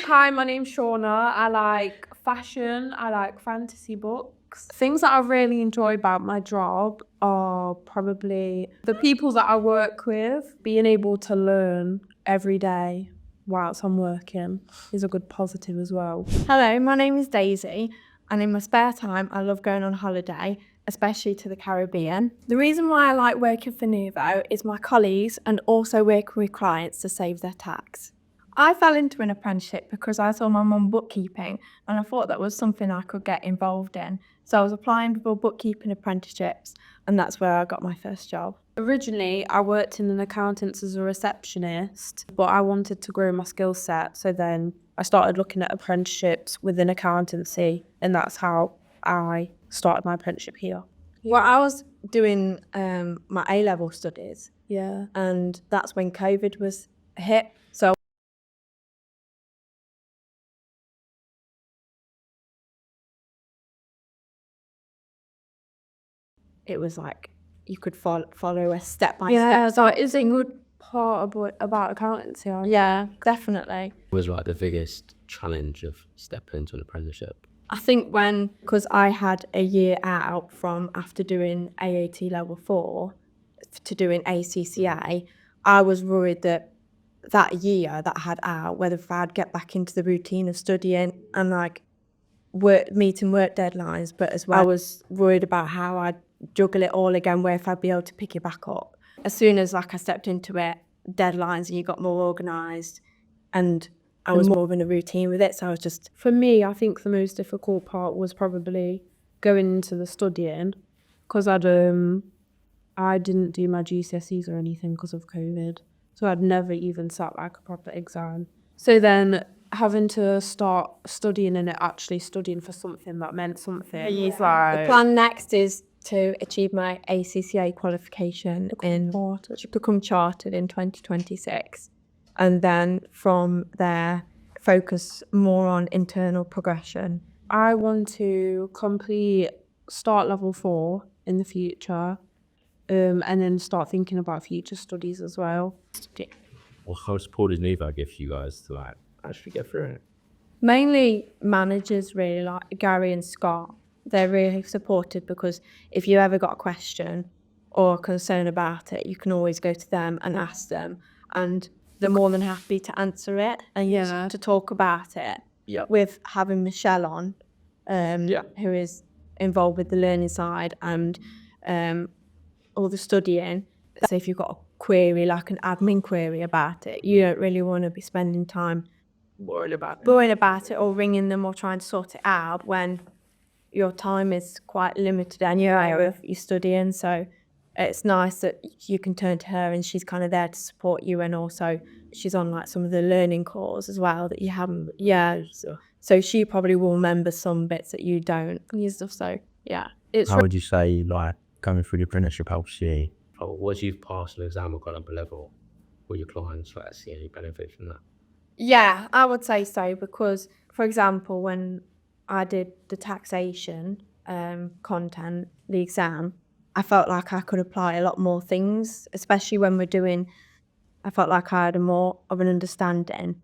Hi, my name's Shawna. I like fashion. I like fantasy books. Things that I really enjoy about my job are probably the people that I work with. Being able to learn every day whilst I'm working is a good positive as well. Hello, my name is Daisy, and in my spare time, I love going on holiday, especially to the Caribbean. The reason why I like working for Nuvo is my colleagues and also working with clients to save their tax. I fell into an apprenticeship because I saw my mum bookkeeping and I thought that was something I could get involved in. So I was applying for bookkeeping apprenticeships, and that's where I got my first job. Originally, I worked in an accountant's as a receptionist, but I wanted to grow my skill set. So then I started looking at apprenticeships within accountancy, and that's how I started my apprenticeship here. Well, I was doing my A-level studies, Yeah. and that's when COVID was hit. So it was like you could follow a step by step. Yeah, so it's a good part about accountancy. Yeah, definitely. Was like the biggest challenge of stepping into an apprenticeship? I think because I had a year out from after doing AAT level 4 to doing ACCA, I was worried that year that I had out, whether if I'd get back into the routine of studying and like meeting work deadlines, but as well I was worried about how I'd juggle it all again, where if I'd be able to pick it back up. As soon as like I stepped into it, deadlines and you got more organised, and I was more in a routine with it, so I was just... For me, I think the most difficult part was probably going into the studying, because I didn't do my GCSEs or anything because of COVID, so I'd never even sat like a proper exam. So then having to start studying and actually studying for something that meant something. The plan next is to achieve my ACCA qualification to become chartered in 2026. And then from there, focus more on internal progression. I want to start level 4 in the future, and then start thinking about future studies as well. Well, how support does Nuvo give you guys to like actually get through it? Mainly managers, really, like Gary and Scott. They're really supportive because if you ever got a question or a concern about it, you can always go to them and ask them, and they're more than happy to answer it and to talk about it. Yeah. With having Michelle on, who is involved with the learning side and all the studying. So if you've got a query, like an admin query about it, you don't really want to be spending time worrying about it or ringing them or trying to sort it out when your time is quite limited anyway with your studying. So it's nice that you can turn to her and she's kind of there to support you, and also she's on like some of the learning calls as well that you haven't. Yeah. So she probably will remember some bits that you don't and stuff. So yeah. How would you say like going through the apprenticeship helps you? Once you've passed an exam or got up a level, will your clients like see any benefit from that? Yeah, I would say so, because, for example, when I did the taxation content, the exam, I felt like I could apply a lot more things, especially when I felt like I had more of an understanding.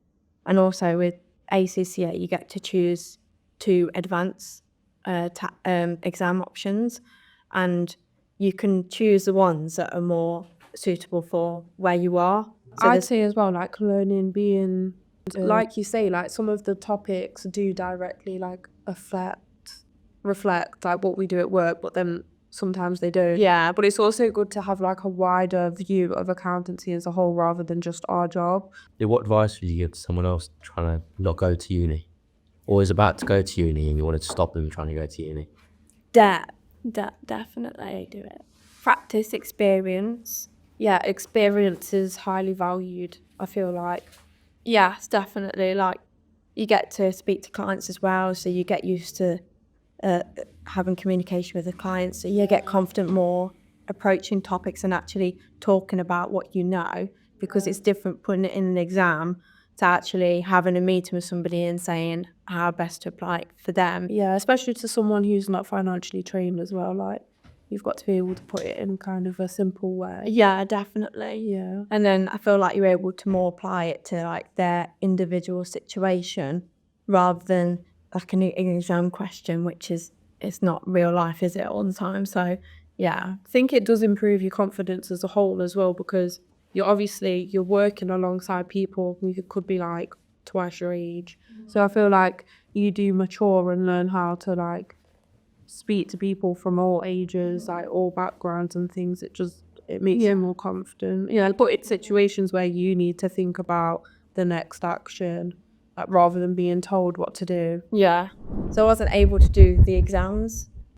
And also with ACCA, you get to choose 2 advanced exam options, and you can choose the ones that are more suitable for where you are. So I'd say as well, like learning, being, like you say, like some of the topics do directly like reflect like what we do at work, but then sometimes they don't. Yeah. But it's also good to have like a wider view of accountancy as a whole rather than just our job. What advice would you give to someone else trying to not go to uni, or is about to go to uni and you wanted to stop them trying to go to uni? Definitely do it. Practice, experience. Yeah, experience is highly valued, I feel like. Yes, definitely. Like, you get to speak to clients as well, so you get used to having communication with the clients, so you get confident more approaching topics and actually talking about what you know, because it's different putting it in an exam to actually having a meeting with somebody and saying how best to apply it for them. Yeah, especially to someone who's not financially trained as well. Like, you've got to be able to put it in kind of a simple way. Yeah, definitely. Yeah. And then I feel like you're able to more apply it to like their individual situation rather than like an exam question, which is, it's not real life, is it, all the time? So yeah. I think it does improve your confidence as a whole as well, because you're working alongside people who could be like twice your age. So I feel like you do mature and learn how to like speak to people from all ages, like all backgrounds and things. It makes you more confident. Yeah, but it's situations where you need to think about the next action, like rather than being told what to do. Yeah. So I wasn't able to do the exams